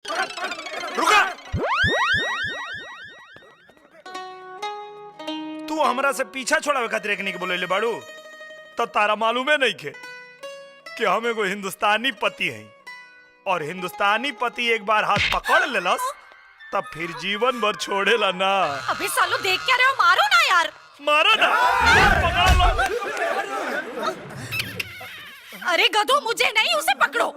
रुका। तू हमरा से पीछा छोड़ावे खातिर एकनी के बोले बाड़ू तो तारा मालूम है नहीं के कि हम एगो हिंदुस्तानी पति हैं और हिंदुस्तानी पति एक बार हाथ पकड़ लेलस तब फिर जीवन भर छोड़ेला ना। अबे सालो देख क्या रहे हो, मारो ना यार। मारो ना, पकड़ लो। अरे गधो, मुझे नहीं, उसे पकड़ो।